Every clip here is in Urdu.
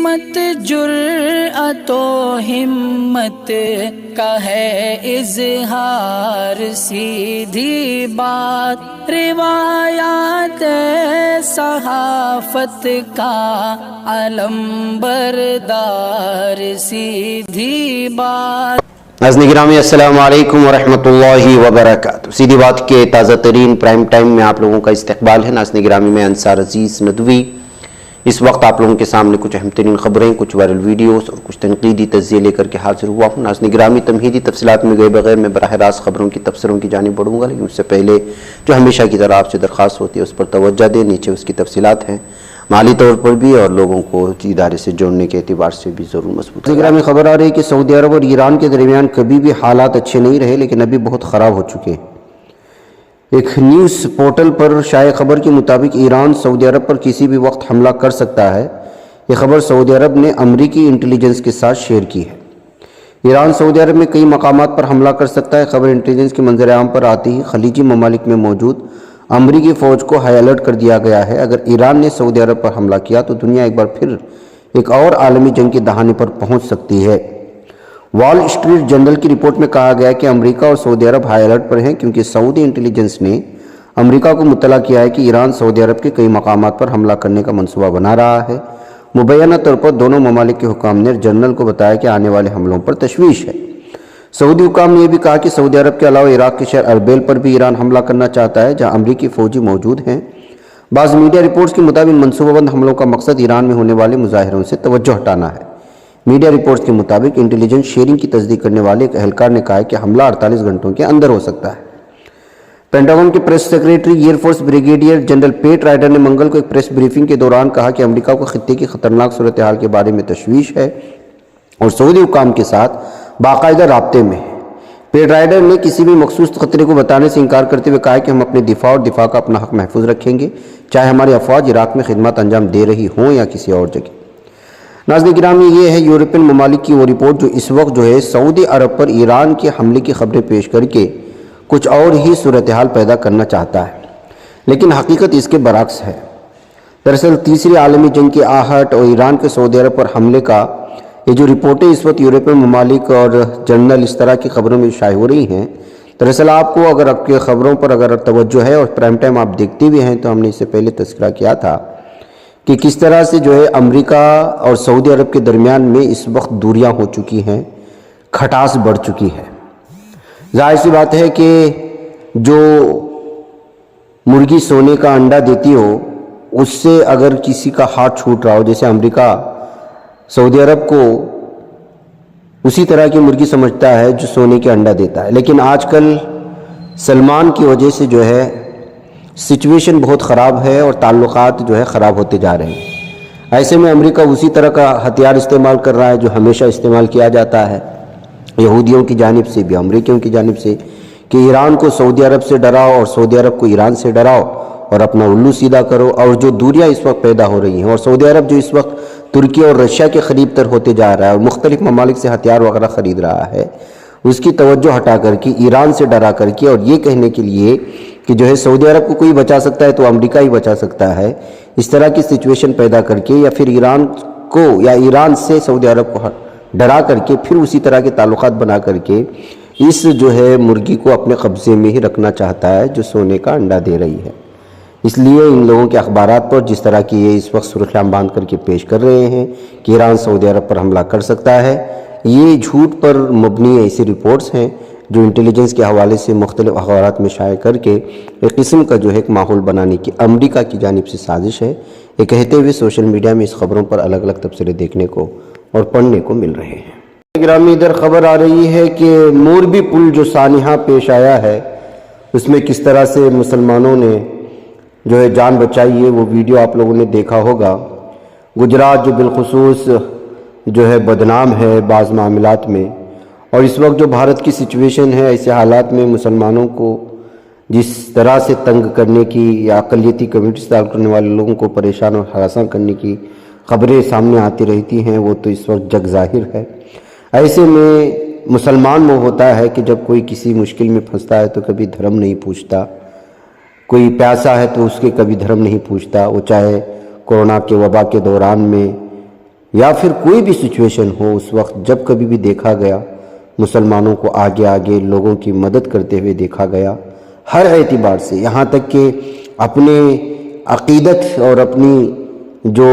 عصمت جرأت و ہمت کا ہے اظہار، سیدھی بات روایات صحافت کا علم بردار، سیدھی بات۔ ناظرین گرامی السلام علیکم ورحمۃ اللہ وبرکاتہ۔ سیدھی بات کے تازہ ترین پرائم ٹائم میں آپ لوگوں کا استقبال ہے۔ ناظرین گرامی میں انصار عزیز ندوی اس وقت آپ لوگوں کے سامنے کچھ اہم ترین خبریں، کچھ وائرل ویڈیوز اور کچھ تنقیدی تجزیے لے کر کے حاضر ہوا ہوں۔ ناظرین گرامی تمہیدی تفصیلات میں گئے بغیر میں براہ راست خبروں کی تبصروں کی جانب بڑھوں گا، لیکن اس سے پہلے جو ہمیشہ کی طرح آپ سے درخواست ہوتی ہے اس پر توجہ دیں۔ نیچے اس کی تفصیلات ہیں، مالی طور پر بھی اور لوگوں کو ادارے سے جوڑنے کے اعتبار سے بھی ضرور مضبوط۔ ناظرین گرامی خبر آ رہی ہے کہ سعودی عرب اور ایران کے درمیان کبھی بھی حالات اچھے نہیں رہے، لیکن ابھی بہت خراب ہو چکے ہیں۔ ایک نیوز پورٹل پر شائع خبر کے مطابق ایران سعودی عرب پر کسی بھی وقت حملہ کر سکتا ہے۔ یہ خبر سعودی عرب نے امریکی انٹیلیجنس کے ساتھ شیئر کی ہے۔ ایران سعودی عرب میں کئی مقامات پر حملہ کر سکتا ہے۔ خبر انٹیلیجنس کے منظر عام پر آتی ہی خلیجی ممالک میں موجود امریکی فوج کو ہائی الرٹ کر دیا گیا ہے۔ اگر ایران نے سعودی عرب پر حملہ کیا تو دنیا ایک بار پھر ایک اور عالمی جنگ کے دہانے پر پہنچ سکتی ہے۔ وال اسٹریٹ جرنل کی رپورٹ میں کہا گیا کہ امریکہ اور سعودی عرب ہائی الرٹ پر ہیں، کیونکہ سعودی انٹیلیجنس نے امریکہ کو مطلع کیا ہے کہ ایران سعودی عرب کے کئی مقامات پر حملہ کرنے کا منصوبہ بنا رہا ہے۔ مبینہ طور پر دونوں ممالک کے حکام نے جرنل کو بتایا کہ آنے والے حملوں پر تشویش ہے۔ سعودی حکام نے یہ بھی کہا کہ سعودی عرب کے علاوہ عراق کے شہر اربیل پر بھی ایران حملہ کرنا چاہتا ہے، جہاں امریکی فوجی موجود ہیں۔ بعض میڈیا رپورٹس کے مطابق منصوبہ بند حملوں کا مقصد ایران میں ہونے والے مظاہروں سے توجہ ہٹانا ہے۔ میڈیا رپورٹس کے مطابق انٹیلیجنس شیئرنگ کی تصدیق کرنے والے ایک اہلکار نے کہا ہے کہ حملہ 48 گھنٹوں کے اندر ہو سکتا ہے۔ پینٹاگن کے press secretary air force brigadier general Pat Ryder نے منگل کو ایک پریس بریفنگ کے دوران کہا کہ امریکہ کو خطے کی خطرناک صورتحال کے بارے میں تشویش ہے اور سعودی حکام کے ساتھ باقاعدہ رابطے میں ہے۔ پیٹ رائڈر نے کسی بھی مخصوص خطرے کو بتانے سے انکار کرتے ہوئے کہا کہ ہم اپنے دفاع اور دفاع کا اپنا حق محفوظ رکھیں گے، چاہے ہماری افواج عراق میں خدمات انجام دے رہی ہوں یا کسی اور جگہ۔ ناظرین گرامی یہ ہے یورپین ممالک کی وہ رپورٹ جو اس وقت سعودی عرب پر ایران کے حملے کی خبریں پیش کر کے کچھ اور ہی صورتحال پیدا کرنا چاہتا ہے، لیکن حقیقت اس کے برعکس ہے۔ دراصل تیسری عالمی جنگ کی آہٹ اور ایران کے سعودی عرب پر حملے کا یہ جو رپورٹیں اس وقت یورپین ممالک اور جرنل اس طرح کی خبروں میں شائع ہو رہی ہیں، دراصل آپ کو اگر آپ کے خبروں پر اگر توجہ ہے اور پرائم ٹائم آپ دیکھتے بھی ہیں تو ہم نے اس سے پہلے تذکرہ کیا تھا کہ کس طرح سے امریکہ اور سعودی عرب کے درمیان میں اس وقت دوریاں ہو چکی ہیں، کھٹاس بڑھ چکی ہے۔ ظاہر سی بات ہے کہ جو مرغی سونے کا انڈا دیتی ہو اس سے اگر کسی کا ہاتھ چھوٹ رہا ہو، جیسے امریکہ سعودی عرب کو اسی طرح کی مرغی سمجھتا ہے جو سونے کے انڈا دیتا ہے، لیکن آج کل سلمان کی وجہ سے سچویشن بہت خراب ہے اور تعلقات خراب ہوتے جا رہے ہیں۔ ایسے میں امریکہ اسی طرح کا ہتھیار استعمال کر رہا ہے جو ہمیشہ استعمال کیا جاتا ہے یہودیوں کی جانب سے بھی، امریکیوں کی جانب سے، کہ ایران کو سعودی عرب سے ڈراؤ اور سعودی عرب کو ایران سے ڈراؤ اور اپنا الو سیدھا کرو۔ اور جو دوریاں اس وقت پیدا ہو رہی ہیں اور سعودی عرب جو اس وقت ترکی اور رشیا کے قریب تر ہوتے جا رہا ہے اور مختلف ممالک سے ہتھیار وغیرہ خرید رہا ہے، اس کی توجہ ہٹا کر کے ایران سے ڈرا کر کے اور یہ کہنے کے لیے کہ سعودی عرب کو کوئی بچا سکتا ہے تو امریکہ ہی بچا سکتا ہے، اس طرح کی سچویشن پیدا کر کے یا پھر ایران کو یا ایران سے سعودی عرب کو ڈرا کر کے پھر اسی طرح کے تعلقات بنا کر کے اس مرغی کو اپنے قبضے میں ہی رکھنا چاہتا ہے جو سونے کا انڈا دے رہی ہے۔ اس لیے ان لوگوں کے اخبارات پر جس طرح کی یہ اس وقت سرخیاں باندھ کر کے پیش کر رہے ہیں کہ ایران سعودی عرب پر حملہ کر سکتا ہے، یہ جھوٹ پر مبنی ایسی رپورٹس ہیں جو انٹیلیجنس کے حوالے سے مختلف اخبارات میں شائع کر کے ایک قسم کا ایک ماحول بنانے کی امریکہ کی جانب سے سازش ہے۔ یہ کہتے ہوئے سوشل میڈیا میں اس خبروں پر الگ الگ تبصرے دیکھنے کو اور پڑھنے کو مل رہے ہیں۔ گرامی ادھر خبر آ رہی ہے کہ موربی پل جو سانحہ پیش آیا ہے اس میں کس طرح سے مسلمانوں نے جان بچائی ہے، وہ ویڈیو آپ لوگوں نے دیکھا ہوگا۔ گجرات جو بالخصوص بدنام ہے بعض معاملات میں، اور اس وقت جو بھارت کی سچویشن ہے، ایسے حالات میں مسلمانوں کو جس طرح سے تنگ کرنے کی یا اقلیتی کمیونٹی سے تعلق کرنے والے لوگوں کو پریشان اور ہراساں کرنے کی خبریں سامنے آتی رہتی ہیں، وہ تو اس وقت جگ ظاہر ہے۔ ایسے میں مسلمان میں ہوتا ہے کہ جب کوئی کسی مشکل میں پھنستا ہے تو کبھی دھرم نہیں پوچھتا، کوئی پیاسا ہے تو اس کے کبھی دھرم نہیں پوچھتا، وہ چاہے کورونا کے وبا کے دوران میں یا پھر کوئی بھی سچویشن ہو، اس وقت جب کبھی بھی دیکھا گیا مسلمانوں کو آگے آگے لوگوں کی مدد کرتے ہوئے دیکھا گیا، ہر اعتبار سے، یہاں تک کہ اپنے عقیدت اور اپنی جو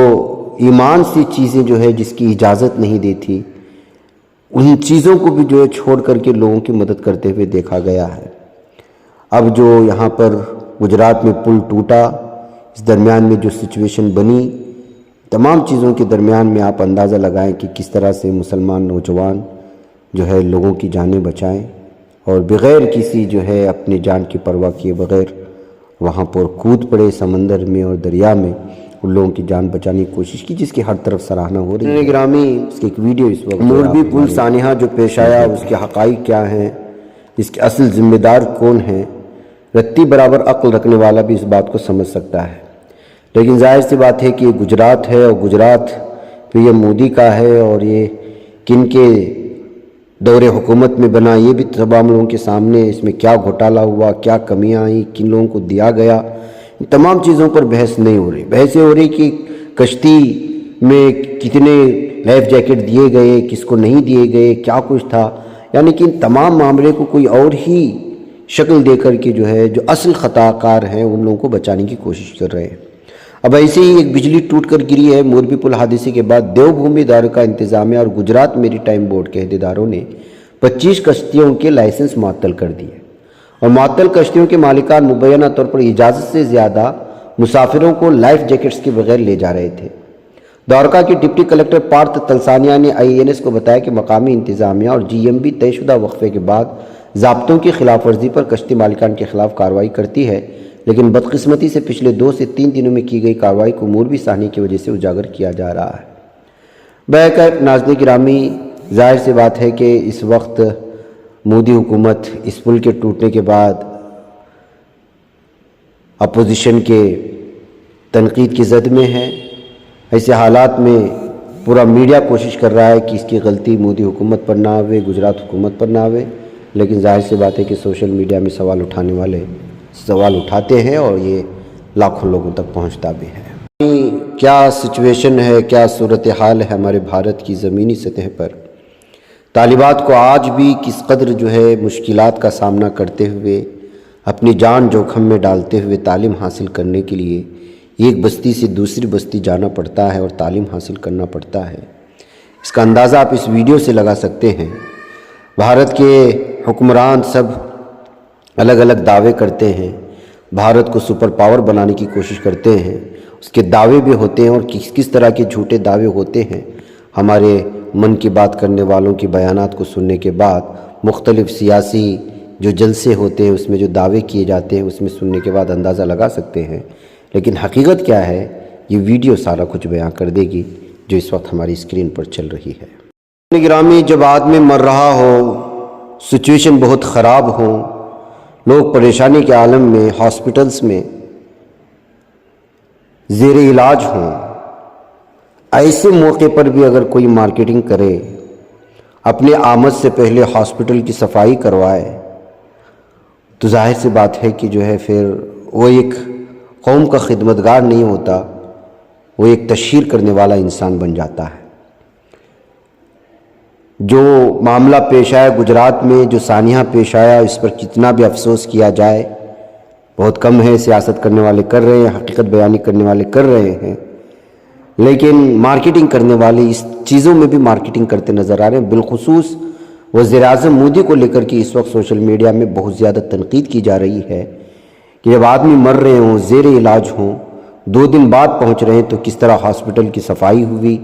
ایمان سی چیزیں جو ہے جس کی اجازت نہیں دیتی، ان چیزوں کو بھی جو ہے چھوڑ کر کے لوگوں کی مدد کرتے ہوئے دیکھا گیا ہے۔ اب جو یہاں پر گجرات میں پل ٹوٹا، اس درمیان میں جو سچویشن بنی، تمام چیزوں کے درمیان میں آپ اندازہ لگائیں کہ کس طرح سے مسلمان نوجوان جو ہے لوگوں کی جانیں بچائیں اور بغیر کسی جو ہے اپنی جان کی پرواہ کیے بغیر وہاں پر کود پڑے سمندر میں اور دریا میں، ان لوگوں کی جان بچانے کی کوشش کی، جس کی ہر طرف سراہنا ہو رہی ہے۔ گرامی، اس کی ایک ویڈیو اس وقت موربی پل سانحہ جو پیش آیا، اس کے حقائق کیا ہیں، اس کے اصل ذمہ دار کون ہیں، رتی برابر عقل رکھنے والا بھی اس بات کو سمجھ سکتا ہے۔ لیکن ظاہر سی بات ہے کہ یہ گجرات ہے، اور گجرات پہ یہ مودی کا ہے، اور یہ کن کے دور حکومت میں بنا، یہ بھی تمام لوگوں کے سامنے، اس میں کیا گھوٹالا ہوا، کیا کمیاں آئیں، کن لوگوں کو دیا گیا، تمام چیزوں پر بحث نہیں ہو رہی۔ بحث یہ ہو رہی کہ کشتی میں کتنے لائف جیکٹ دیے گئے، کس کو نہیں دیے گئے، کیا کچھ تھا، یعنی کہ ان تمام معاملے کو کوئی اور ہی شکل دے کر کے جو ہے جو اصل خطا کار ہیں ان لوگوں کو بچانے کی کوشش کر رہے ہیں۔ اب ایسے ہی ایک بجلی ٹوٹ کر گری ہے موربی پل حادثے کے بعد، دیو بھومی ادارہ انتظامیہ اور گجرات میری ٹائم بورڈ کے عہدیداروں نے 25 کشتیوں کے لائسنس معطل کر دیے، اور معطل کشتیوں کے مالکان مبینہ طور پر اجازت سے زیادہ مسافروں کو لائف جیکٹس کے بغیر لے جا رہے تھے۔ دوارکا کے ڈپٹی کلکٹر پارتھ تلسانیہ نے IANS کو بتایا کہ مقامی انتظامیہ اور GMB طے شدہ وقفے کے بعد ضابطوں کی خلاف ورزی پر کشتی مالکان کے خلاف کارروائی کرتی ہے، لیکن بدقسمتی سے پچھلے 2 سے 3 دنوں میں کی گئی کارروائی کو موربی سانحے کی وجہ سے اجاگر کیا جا رہا ہے۔ بہرکیف ناظرین گرامی، ظاہر سی بات ہے کہ اس وقت مودی حکومت اس پل کے ٹوٹنے کے بعد اپوزیشن کے تنقید کی زد میں ہے۔ ایسے حالات میں پورا میڈیا کوشش کر رہا ہے کہ اس کی غلطی مودی حکومت پر نہ آوے، گجرات حکومت پر نہ آوے، لیکن ظاہر سی بات ہے کہ سوشل میڈیا میں سوال اٹھانے والے سوال اٹھاتے ہیں اور یہ لاکھوں لوگوں تک پہنچتا بھی ہے۔ کیا سچویشن ہے، کیا صورتحال ہے ہمارے بھارت کی زمینی سطح پر؟ طالبات کو آج بھی کس قدر جو ہے مشکلات کا سامنا کرتے ہوئے، اپنی جان جوخم میں ڈالتے ہوئے تعلیم حاصل کرنے کے لیے ایک بستی سے دوسری بستی جانا پڑتا ہے اور تعلیم حاصل کرنا پڑتا ہے۔ اس کا اندازہ آپ اس ویڈیو سے لگا سکتے ہیں۔ بھارت کے حکمران سب الگ الگ دعوے کرتے ہیں، بھارت کو سپر پاور بنانے کی کوشش کرتے ہیں، اس کے دعوے بھی ہوتے ہیں، اور کس طرح کے جھوٹے دعوے ہوتے ہیں ہمارے من کی بات کرنے والوں کی بیانات کو سننے کے بعد، مختلف سیاسی جو جلسے ہوتے ہیں اس میں جو دعوے کیے جاتے ہیں اس میں سننے کے بعد اندازہ لگا سکتے ہیں، لیکن حقیقت کیا ہے یہ ویڈیو سارا کچھ بیان کر دے گی جو اس وقت ہماری اسکرین پر چل رہی ہے۔ گرامی، جب آدمی مر رہا ہو، سچویشن بہت خراب ہو، لوگ پریشانی کے عالم میں ہاسپٹلز میں زیر علاج ہوں، ایسے موقع پر بھی اگر کوئی مارکیٹنگ کرے، اپنے آمد سے پہلے ہاسپٹل کی صفائی کروائے، تو ظاہر سی بات ہے کہ جو ہے پھر وہ ایک قوم کا خدمتگار نہیں ہوتا، وہ ایک تشہیر کرنے والا انسان بن جاتا ہے۔ جو معاملہ پیش آیا گجرات میں، جو سانحہ پیش آیا، اس پر کتنا بھی افسوس کیا جائے بہت کم ہے۔ سیاست کرنے والے کر رہے ہیں، حقیقت بیانی کرنے والے کر رہے ہیں، لیکن مارکیٹنگ کرنے والے اس چیزوں میں بھی مارکیٹنگ کرتے نظر آ رہے ہیں۔ بالخصوص وزیر اعظم مودی کو لے کر کے اس وقت سوشل میڈیا میں بہت زیادہ تنقید کی جا رہی ہے کہ جب آدمی مر رہے ہوں، زیر علاج ہوں، 2 دن بعد پہنچ رہے ہیں، تو کس طرح ہاسپٹل کی صفائی ہوئی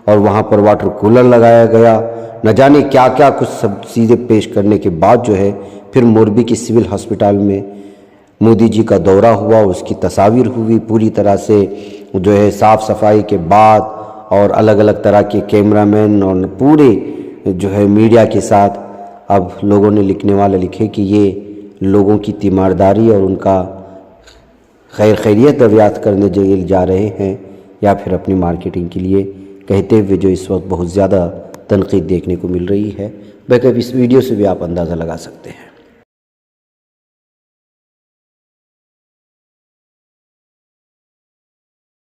اور وہاں پر واٹر کولر لگایا گیا، نہ جانے کیا کیا کچھ سب چیزیں پیش کرنے کے بعد جو ہے پھر موربی کے سول ہسپتال میں مودی جی کا دورہ ہوا، اس کی تصاویر ہوئی، پوری طرح سے جو ہے صاف صفائی کے بعد، اور الگ الگ طرح کے کیمرہ مین اور پورے جو ہے میڈیا کے ساتھ۔ اب لوگوں نے لکھنے والا لکھے کہ یہ لوگوں کی تیمارداری اور ان کا خیریت دریافت کرنے جا رہے ہیں، یا پھر اپنی مارکیٹنگ کے لیے، کہتے ہوئے جو اس وقت بہت زیادہ تنقید دیکھنے کو مل رہی ہے۔ بلکہ اس ویڈیو سے بھی آپ اندازہ لگا سکتے ہیں۔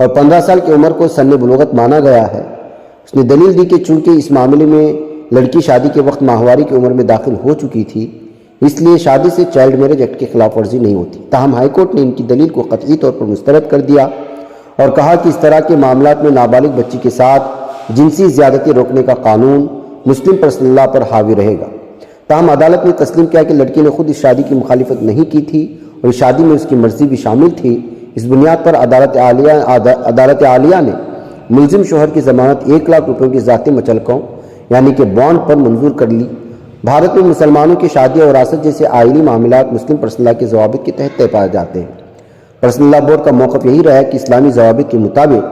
اور 15 سال کی عمر کو سن بلوغت مانا گیا ہے۔ اس نے دلیل دی کہ چونکہ اس معاملے میں لڑکی شادی کے وقت ماہواری کی عمر میں داخل ہو چکی تھی، اس لیے شادی سے چائلڈ میرج ایکٹ کی خلاف ورزی نہیں ہوتی۔ تاہم ہائی کورٹ نے ان کی دلیل کو قطعی طور پر مسترد کر دیا اور کہا کہ اس طرح کے معاملات میں نابالغ بچی کے ساتھ جنسی زیادتی روکنے کا قانون مسلم پرسنل لاء پر حاوی رہے گا۔ تاہم عدالت نے تسلیم کیا کہ لڑکی نے خود اس شادی کی مخالفت نہیں کی تھی اور اس شادی میں اس کی مرضی بھی شامل تھی۔ اس بنیاد پر عدالت عالیہ نے ملزم شوہر کی ضمانت 1 لاکھ روپے کی ذاتی مچلکوں یعنی کہ بانڈ پر منظور کر لی۔ بھارت میں مسلمانوں کی شادی اور وراثت جیسے آئینی معاملات مسلم پرسنل لاء کے ضوابط کے تحت طے پائے جاتے ہیں۔ پرسنل لاء بورڈ کا موقف یہی رہا ہے کہ اسلامی ضوابط کے مطابق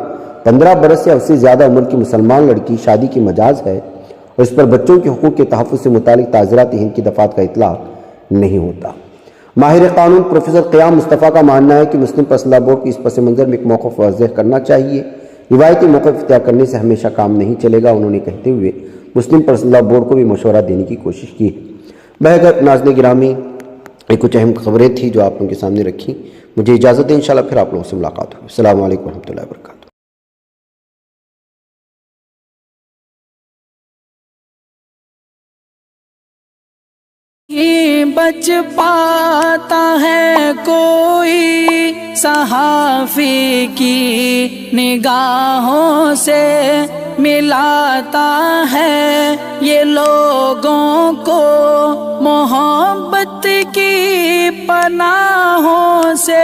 15 برس یا اس سے زیادہ عمر کی مسلمان لڑکی شادی کی مجاز ہے اور اس پر بچوں کے حقوق کے تحفظ سے متعلق تعزیرات ہند کی دفعات کا اطلاق نہیں ہوتا۔ ماہر قانون پروفیسر قیام مصطفیٰ کا ماننا ہے کہ مسلم پرسنل لاء بورڈ کی اس پس منظر میں ایک موقف واضح کرنا چاہیے۔ روایتی موقف اختیار کرنے سے ہمیشہ کام نہیں چلے گا، انہوں نے کہتے ہوئے مسلم پرسنل لاء بورڈ کو بھی مشورہ دینے کی کوشش کی ہے۔ بہرکیف ناظرین گرامی، یہ کچھ اہم خبریں تھیں جو آپ لوگوں کے سامنے رکھی۔ مجھے اجازت دیں، انشاءاللہ پھر آپ لوگوں سے ملاقات ہوگی۔ السلام علیکم ورحمۃ اللہ وبرکاتہ۔ بچ پاتا ہے کوئی صحافی کی نگاہوں سے، ملاتا ہے یہ لوگوں کو محبت کی پناہوں سے۔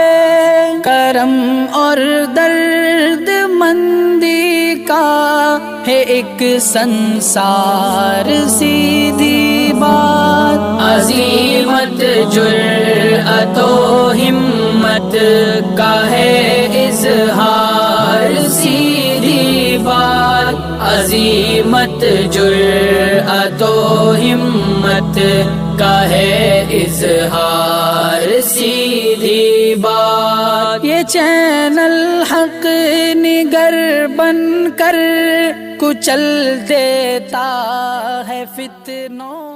کرم اور درد مندی کا ہے ایک سنسار، سیدھی بات عظیمت جرأت و ہمت کا ہے اظہار، سیدھی بات عظیمت جرأت و ہمت کا ہے اظہار، سیدھی بات۔ یہ چینل حق نگر بن کر کچل دیتا ہے فتنوں